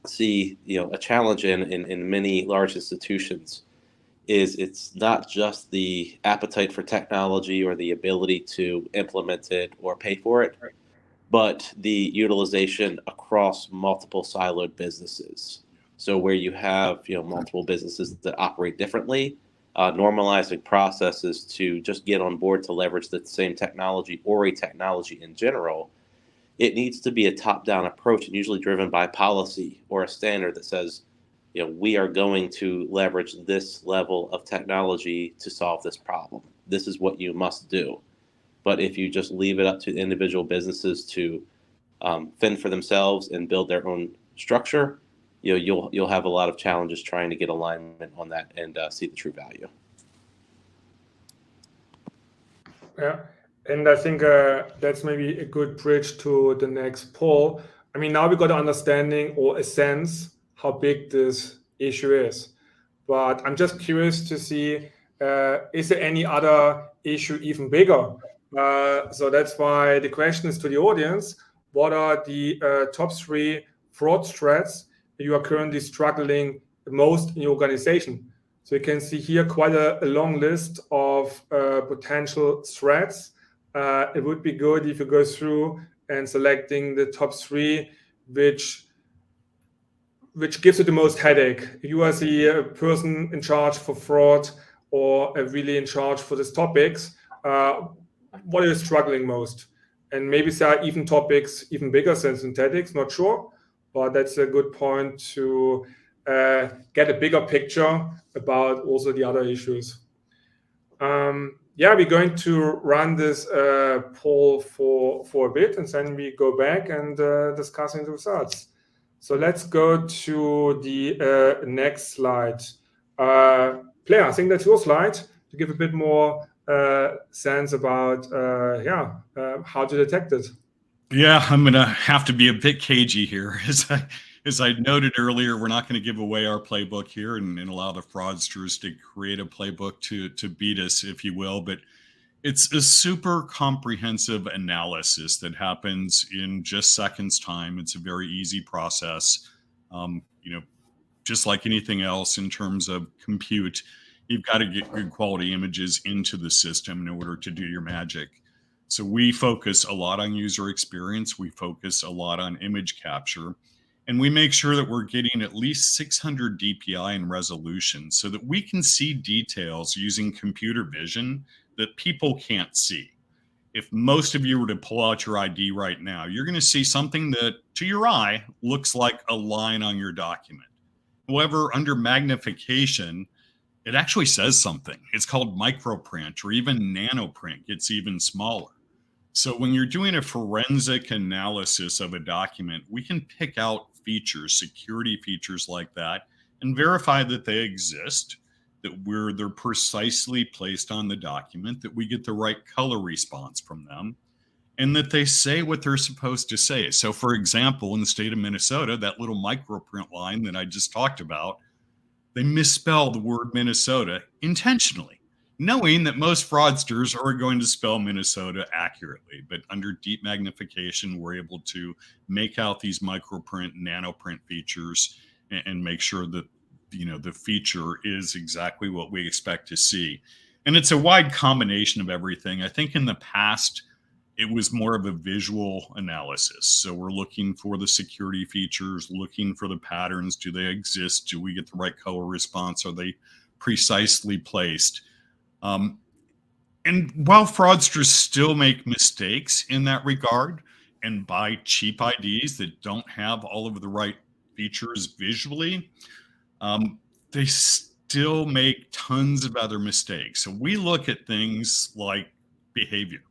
Speaker 4: see a challenge in many large institutions is it's not just the appetite for technology or the ability to implement it or pay for it, but the utilization across multiple siloed businesses. So where you have multiple businesses that operate differently, normalizing processes to just get on board to leverage the same technology or a technology in general, it needs to be a top-down approach and usually driven by policy or a standard that says, we are going to leverage this level of technology to solve this problem. This is what you must do. But if you just leave it up to individual businesses to fend for themselves and build their own structure, you'll have a lot of challenges trying to get alignment on that and see the true value.
Speaker 1: Yeah, and I think that's maybe a good bridge to the next poll. I mean, now we got an understanding or a sense how big this issue is, but I'm just curious to see, is there any other issue even bigger? So that's why the question is to the audience: what are the top 3 fraud threats you are currently struggling the most in your organization? So you can see here quite a long list of potential threats. It would be good if you go through and selecting the top 3, which gives you the most headache. You are the person in charge for fraud or really in charge for these topics. What are you struggling most? And maybe there are even topics even bigger than synthetics, not sure, but that's a good point to get a bigger picture about also the other issues. Yeah, we're going to run this poll for a bit, and then we go back and discussing the results. So let's go to the next slide. Blair, I think that's your slide to give a bit more sense about how to detect it.
Speaker 2: Yeah, I'm going to have to be a bit cagey here. As I noted earlier, we're not going to give away our playbook here and allow the fraudsters to create a playbook to beat us, if you will. But it's a super comprehensive analysis that happens in just seconds time. It's a very easy process. Just like anything else in terms of compute, you've got to get good quality images into the system in order to do your magic. So we focus a lot on user experience. We focus a lot on image capture. And we make sure that we're getting at least 600 DPI in resolution so that we can see details using computer vision that people can't see. If most of you were to pull out your ID right now, you're going to see something that, to your eye, looks like a line on your document. However, under magnification, it actually says something. It's called microprint or even nanoprint. It's even smaller. So when you're doing a forensic analysis of a document, we can pick out features, security features like that, and verify that they exist, that they're precisely placed on the document, that we get the right color response from them, and that they say what they're supposed to say. So for example, in the state of Minnesota, that little microprint line that I just talked about, they misspell the word Minnesota intentionally, knowing that most fraudsters are going to spell Minnesota accurately. But under deep magnification, we're able to make out these microprint, nanoprint features and make sure that the feature is exactly what we expect to see. And it's a wide combination of everything. I think in the past, it was more of a visual analysis. So we're looking for the security features, looking for the patterns. Do they exist? Do we get the right color response? Are they precisely placed? And while fraudsters still make mistakes in that regard and buy cheap IDs that don't have all of the right features visually, they still make tons of other mistakes. So we look at things like behavior.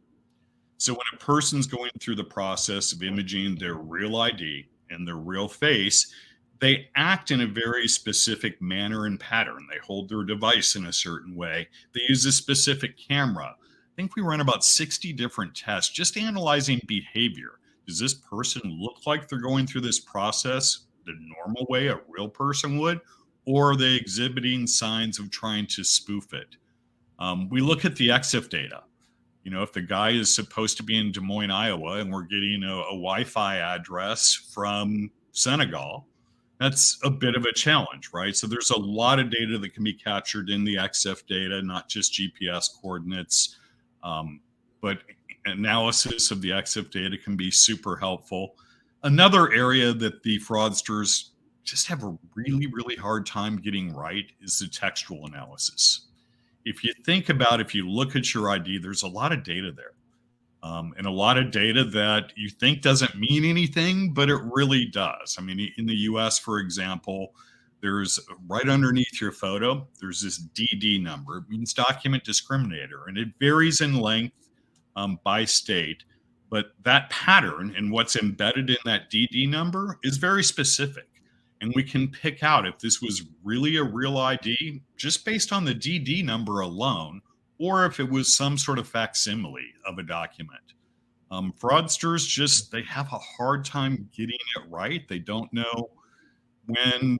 Speaker 2: So when a person's going through the process of imaging their real ID and their real face, they act in a very specific manner and pattern. They hold their device in a certain way. They use a specific camera. I think we run about 60 different tests just analyzing behavior. Does this person look like they're going through this process the normal way a real person would? Or are they exhibiting signs of trying to spoof it? We look at the EXIF data. If the guy is supposed to be in Des Moines, Iowa, and we're getting a Wi-Fi address from Senegal, that's a bit of a challenge, right? So there's a lot of data that can be captured in the EXIF data, not just GPS coordinates, but analysis of the EXIF data can be super helpful. Another area that the fraudsters just have a really, really hard time getting right is the textual analysis. if you think about, if you look at your ID, there's a lot of data there. And a lot of data that you think doesn't mean anything, but it really does. I mean, in the US, for example, there's right underneath your photo, there's this DD number. It means document discriminator, and it varies in length by state. But that pattern and what's embedded in that DD number is very specific. And we can pick out if this was really a real ID just based on the DD number alone, or if it was some sort of facsimile of a document. Fraudsters they have a hard time getting it right. They don't know when,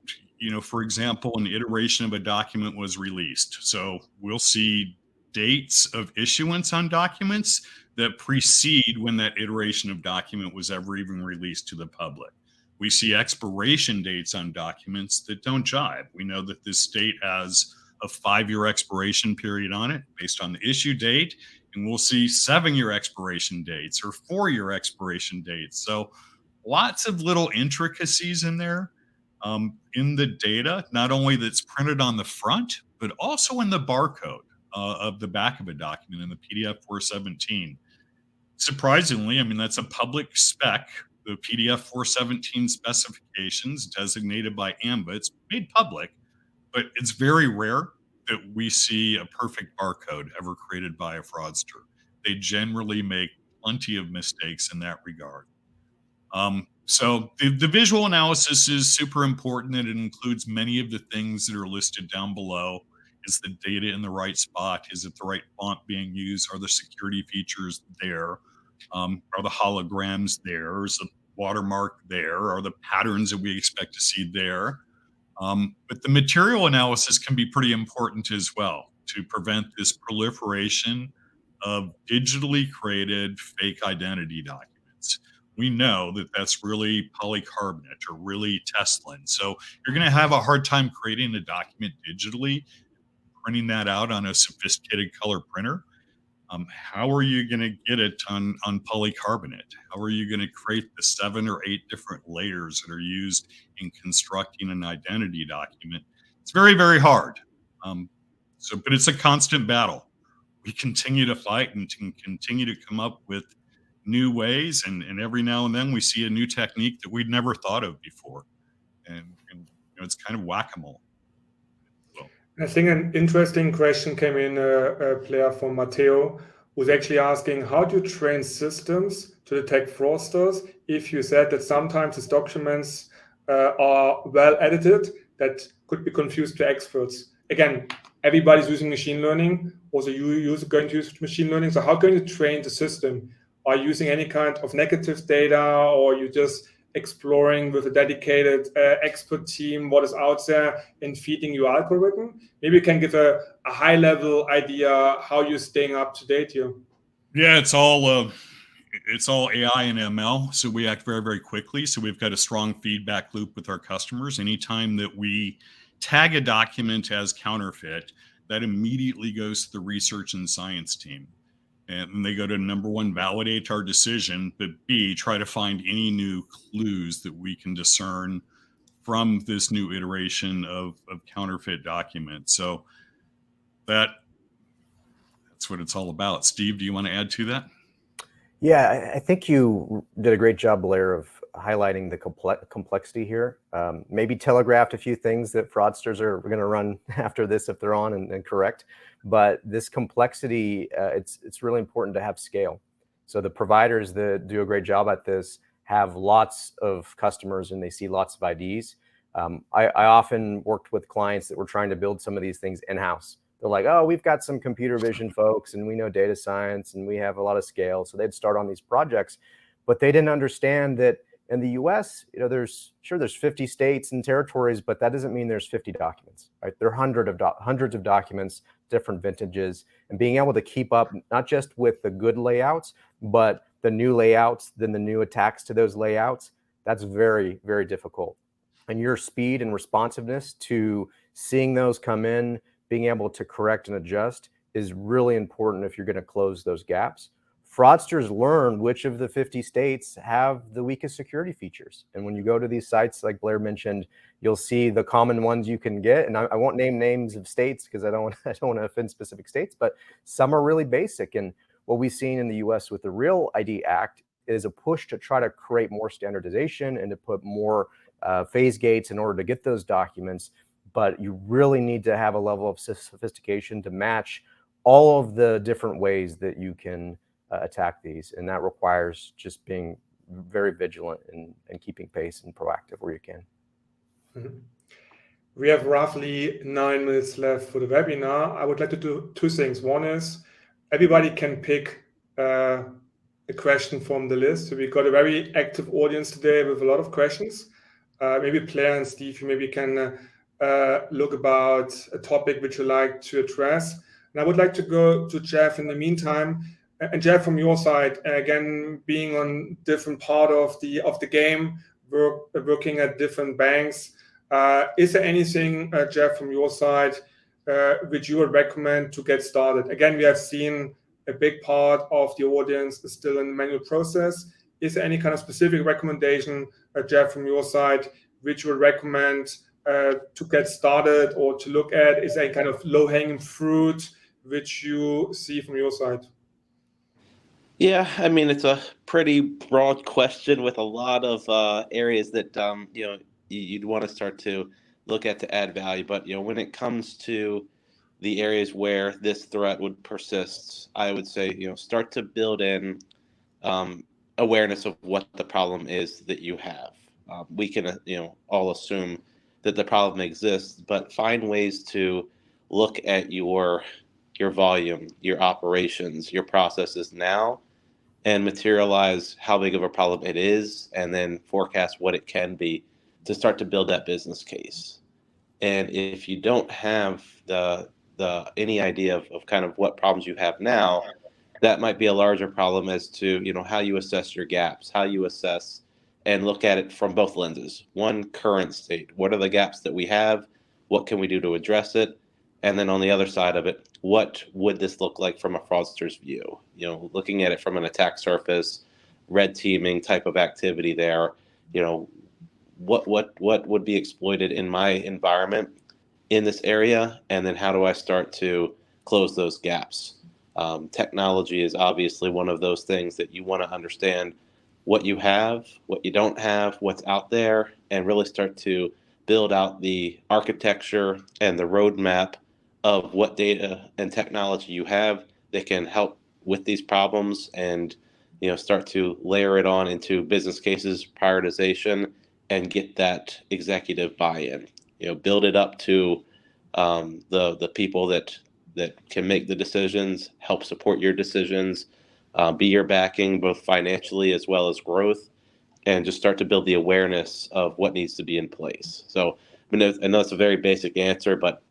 Speaker 2: for example, an iteration of a document was released. So we'll see dates of issuance on documents that precede when that iteration of document was ever even released to the public. We see expiration dates on documents that don't jive. We know that this state has a 5-year expiration period on it based on the issue date, and we'll see 7-year expiration dates or 4-year expiration dates. So lots of little intricacies in there in the data, not only that's printed on the front, but also in the barcode of the back of a document in the PDF 417. Surprisingly, I mean, that's a public spec. The PDF 417 specifications designated by AMBA, it's made public, but it's very rare that we see a perfect barcode ever created by a fraudster. They generally make plenty of mistakes in that regard. So the visual analysis is super important, and it includes many of the things that are listed down below. Is the data in the right spot? Is it the right font being used? Are the security features there? Are the holograms there? Is the watermark there? Are the patterns that we expect to see there? But the material analysis can be pretty important as well to prevent this proliferation of digitally created fake identity documents. We know that that's really polycarbonate or really Teslin. So you're going to have a hard time creating a document digitally, printing that out on a sophisticated color printer. How are you going to get it on polycarbonate? How are you going to create the 7 or 8 different layers that are used in constructing an identity document? It's very, very hard. But it's a constant battle. We continue to fight and continue to come up with new ways, and every now and then we see a new technique that we'd never thought of before, and it's kind of whack-a-mole.
Speaker 1: I think an interesting question came in, a player from Matteo, who's actually asking, how do you train systems to detect fraudsters if you said that sometimes these documents are well edited that could be confused to experts? Again, everybody's using machine learning. Also, you're going to use machine learning. So how can you train the system? Are you using any kind of negative data, or are you just exploring with a dedicated expert team what is out there and feeding your algorithm? Maybe you can give a high-level idea how you're staying up to date here.
Speaker 2: Yeah, it's all AI and ML, so we act very, very quickly. So we've got a strong feedback loop with our customers. Anytime that we tag a document as counterfeit, that immediately goes to the research and science team. And they go to number one, validate our decision, but B, try to find any new clues that we can discern from this new iteration of counterfeit documents. So that's what it's all about. Steve, do you want to add to that?
Speaker 3: Yeah, I think you did a great job, Blair, of highlighting the complexity here. Maybe telegraphed a few things that fraudsters are going to run after this if they're on and correct. But this complexity, it's really important to have scale. So the providers that do a great job at this have lots of customers and they see lots of IDs. I often worked with clients that were trying to build some of these things in-house. They're like, oh, we've got some computer vision folks and we know data science and we have a lot of scale. So they'd start on these projects, but they didn't understand that in the US, there's 50 states and territories, but that doesn't mean there's 50 documents, right? There are hundreds of documents, different vintages, and being able to keep up not just with the good layouts, but the new layouts, then the new attacks to those layouts, that's very, very difficult. And your speed and responsiveness to seeing those come in, being able to correct and adjust is really important if you're going to close those gaps. fraudsters learn which of the 50 states have the weakest security features. And when you go to these sites, like Blair mentioned, you'll see the common ones you can get. And I won't name names of states because I don't want to offend specific states, but some are really basic. And what we've seen in the US with the Real ID Act is a push to try to create more standardization and to put more phase gates in order to get those documents. But you really need to have a level of sophistication to match all of the different ways that you can attack these. And that requires just being very vigilant and keeping pace and proactive where you can.
Speaker 1: Mm-hmm. We have roughly 9 minutes left for the webinar. I would like to do 2 things. One is everybody can pick a question from the list. So we've got a very active audience today with a lot of questions. Maybe Blair and Steve, you maybe can look about a topic which you like to address. And I would like to go to Jeff in the meantime. And Jeff, from your side, again, being on different part of the game, working at different banks, is there anything, Jeff, from your side, which you would recommend to get started? Again, we have seen a big part of the audience is still in the manual process. Is there any kind of specific recommendation, Jeff, from your side, which you would recommend to get started or to look at? Is there any kind of low-hanging fruit which you see from your side?
Speaker 4: Yeah, I mean, it's a pretty broad question with a lot of areas that you'd want to start to look at to add value. But when it comes to the areas where this threat would persist, I would say start to build in awareness of what the problem is that you have. We can all assume that the problem exists, but find ways to look at your volume, your operations, your processes now, and materialize how big of a problem it is, and then forecast what it can be to start to build that business case. And if you don't have any idea of kind of what problems you have now, that might be a larger problem as to how you assess your gaps, how you assess and look at it from both lenses. One, current state. What are the gaps that we have? What can we do to address it? And then on the other side of it, what would this look like from a fraudster's view? Looking at it from an attack surface, red teaming type of activity there. What would be exploited in my environment in this area, and then how do I start to close those gaps? Technology is obviously one of those things that you want to understand what you have, what you don't have, what's out there, and really start to build out the architecture and the roadmap of what data and technology you have that can help with these problems, and start to layer it on into business cases, prioritization, and get that executive buy-in. Build it up to the people that can make the decisions, help support your decisions, be your backing both financially as well as growth, and just start to build the awareness of what needs to be in place. So I know it's a very basic answer, but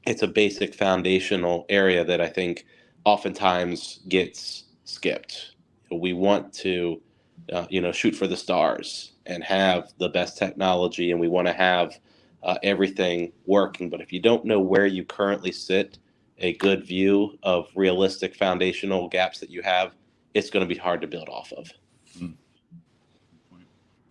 Speaker 4: it's a basic foundational area that I think oftentimes gets skipped. We want to, shoot for the stars and have the best technology, and we want to have everything working. But if you don't know where you currently sit, a good view of realistic foundational gaps that you have, it's going to be hard to build off of.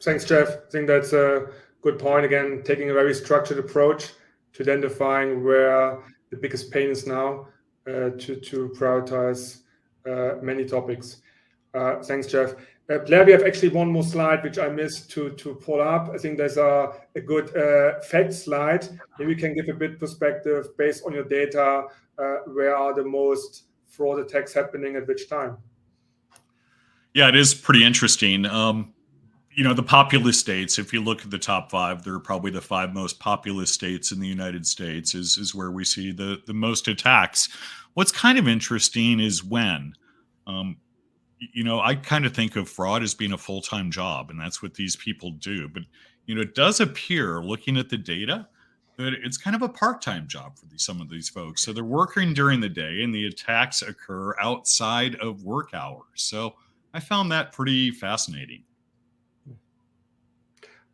Speaker 1: Thanks, Jeff. I think that's a good point. Again, taking a very structured approach to identifying where the biggest pain is now, to prioritize many topics. Thanks, Jeff. Blair, we have actually one more slide which I missed to pull up. I think there's a good fact slide. Maybe you can give a bit perspective based on your data. Where are the most fraud attacks happening at which time?
Speaker 2: Yeah, it is pretty interesting. The populous states, if you look at the top 5, they're probably the 5 most populous states in the United States is where we see the most attacks. What's kind of interesting is when, I kind of think of fraud as being a full-time job, and that's what these people do. But, it does appear, looking at the data, that it's kind of a part-time job for some of these folks. So they're working during the day, and the attacks occur outside of work hours. So I found that pretty fascinating.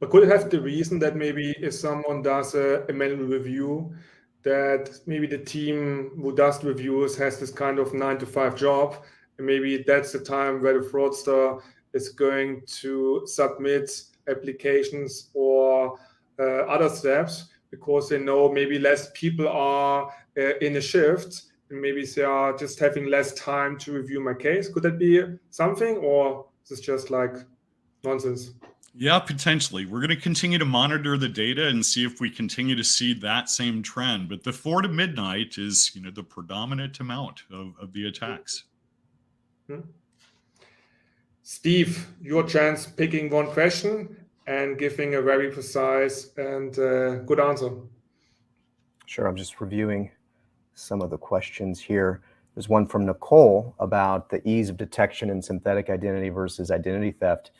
Speaker 1: But could it have the reason that maybe if someone does a manual review, that maybe the team who does reviews has this kind of 9-to-5 job, and maybe that's the time where the fraudster is going to submit applications or other steps, because they know maybe less people are in a shift, and maybe they are just having less time to review my case. Could that be something, or is this just like nonsense?
Speaker 2: Yeah, potentially. We're going to continue to monitor the data and see if we continue to see that same trend. But the 4 to midnight is, the predominant amount of the attacks.
Speaker 1: Steve, your chance picking one question and giving a very precise and good answer.
Speaker 3: Sure, I'm just reviewing some of the questions here. There's one from Nicole about the ease of detection in synthetic identity versus identity theft.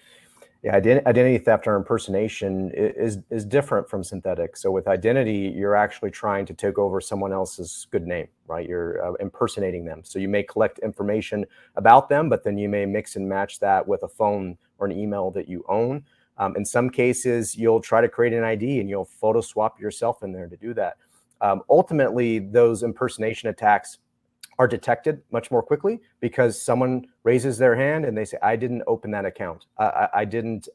Speaker 3: Yeah, identity theft or impersonation is different from synthetic. So with identity, you're actually trying to take over someone else's good name, right? You're impersonating them. So you may collect information about them, but then you may mix and match that with a phone or an email that you own. In some cases, you'll try to create an ID and you'll photo swap yourself in there to do that. Ultimately, those impersonation attacks are detected much more quickly because someone raises their hand and they say, I didn't open that account. I didn't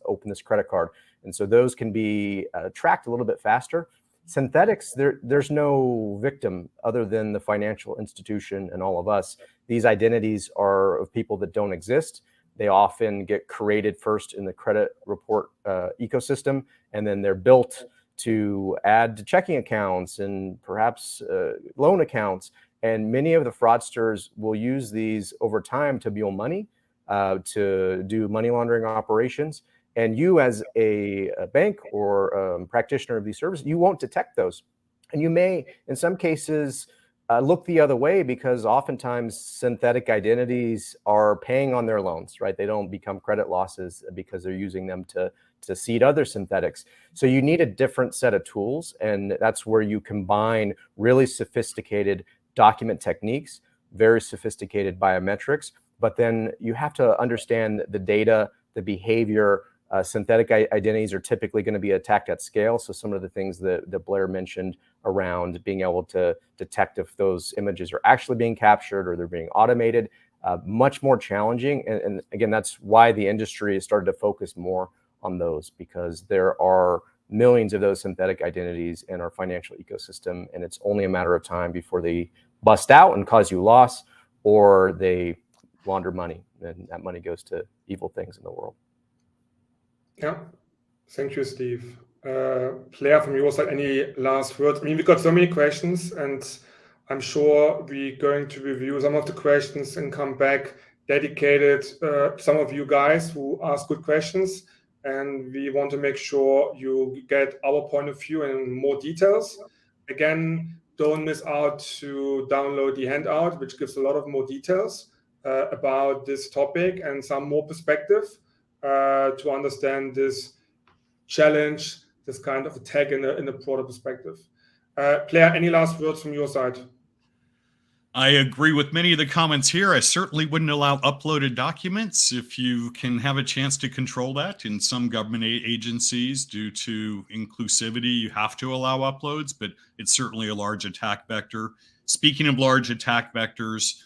Speaker 3: open this credit card. And so those can be tracked a little bit faster. Synthetics, there's no victim other than the financial institution and all of us. These identities are of people that don't exist. They often get created first in the credit report ecosystem, and then they're built to add to checking accounts and perhaps loan accounts. And many of the fraudsters will use these over time to mule money, to do money laundering operations. And you as a bank or practitioner of these services, you won't detect those. And you may, in some cases, look the other way because oftentimes synthetic identities are paying on their loans, right? They don't become credit losses because they're using them to seed other synthetics. So you need a different set of tools. And that's where you combine really sophisticated document techniques, very sophisticated biometrics, but then you have to understand the data, the behavior. Synthetic identities are typically going to be attacked at scale. So some of the things that Blair mentioned around being able to detect if those images are actually being captured or they're being automated, much more challenging. And again, that's why the industry has started to focus more on those, because there are millions of those synthetic identities in our financial ecosystem, and it's only a matter of time before they bust out and cause you loss, or they launder money, and that money goes to evil things in the world.
Speaker 1: Yeah, thank you, Steve. Claire, from your side, any last words? I mean, we got so many questions, and I'm sure we're going to review some of the questions and come back dedicated. Some of you guys who ask good questions, and we want to make sure you get our point of view and more details. Again, don't miss out to download the handout, which gives a lot of more details about this topic and some more perspective to understand this challenge, this kind of attack in a broader perspective. Claire, any last words from your side?
Speaker 2: I agree with many of the comments here. I certainly wouldn't allow uploaded documents if you can have a chance to control that. In some government agencies, due to inclusivity, you have to allow uploads, but it's certainly a large attack vector. Speaking of large attack vectors,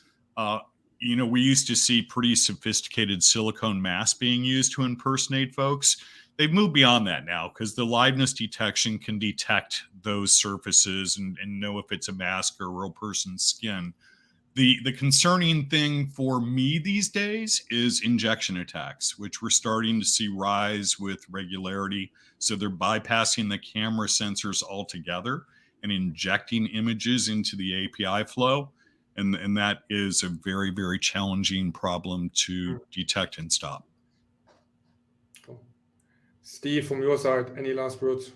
Speaker 2: we used to see pretty sophisticated silicone masks being used to impersonate folks. They've moved beyond that now because the liveness detection can detect those surfaces and know if it's a mask or a real person's skin. The concerning thing for me these days is injection attacks, which we're starting to see rise with regularity. So they're bypassing the camera sensors altogether and injecting images into the API flow. And that is a very, very challenging problem to detect and stop.
Speaker 1: Steve, from your side, any last words?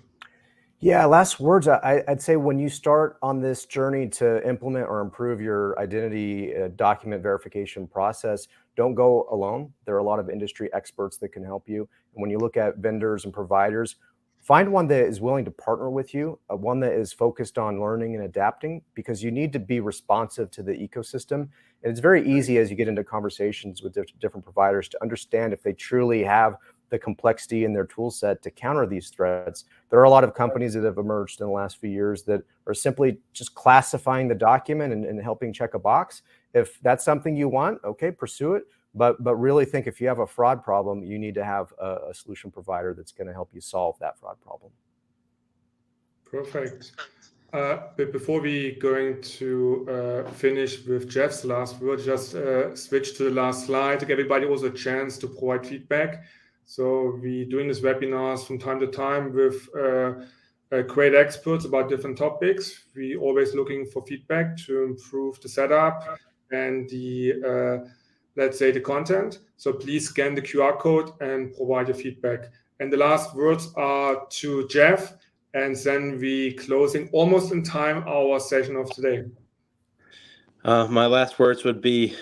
Speaker 3: Yeah, last words. I'd say when you start on this journey to implement or improve your identity document verification process, don't go alone. There are a lot of industry experts that can help you. And when you look at vendors and providers, find one that is willing to partner with you, one that is focused on learning and adapting, because you need to be responsive to the ecosystem. And it's very easy as you get into conversations with different providers to understand if they truly have the complexity in their tool set to counter these threats. There are a lot of companies that have emerged in the last few years that are simply just classifying the document and helping check a box. If that's something you want, okay, pursue it. But really think if you have a fraud problem, you need to have a solution provider that's going to help you solve that fraud problem.
Speaker 1: Perfect. But before we going to finish with Jeff's last word, just switch to the last slide to give everybody also a chance to provide feedback. So we doing these webinars from time to time with great experts about different topics. We always looking for feedback to improve the setup and the let's say the content. So please scan the QR code and provide your feedback. And the last words are to Jeff, and then we closing almost in time our session of today.
Speaker 4: My last words would be,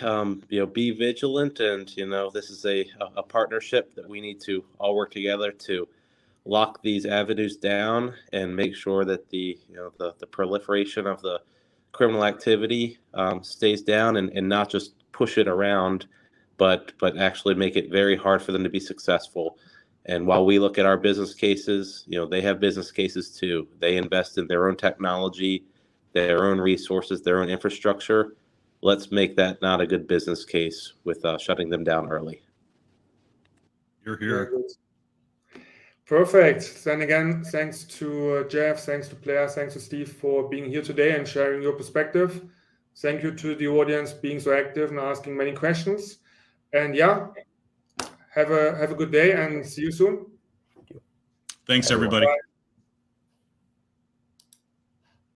Speaker 4: be vigilant, and this is a partnership that we need to all work together to lock these avenues down and make sure that the proliferation of the criminal activity stays down, and not just push it around, but actually make it very hard for them to be successful. And while we look at our business cases, they have business cases too. They invest in their own technology, their own resources, their own infrastructure. Let's make that not a good business case with shutting them down early.
Speaker 2: You're here.
Speaker 1: Perfect. Then again, thanks to Jeff, thanks to Blair, thanks to Steve for being here today and sharing your perspective. Thank you to the audience being so active and asking many questions. And yeah, have a good day and see you soon.
Speaker 2: Thanks, everybody.
Speaker 1: Bye.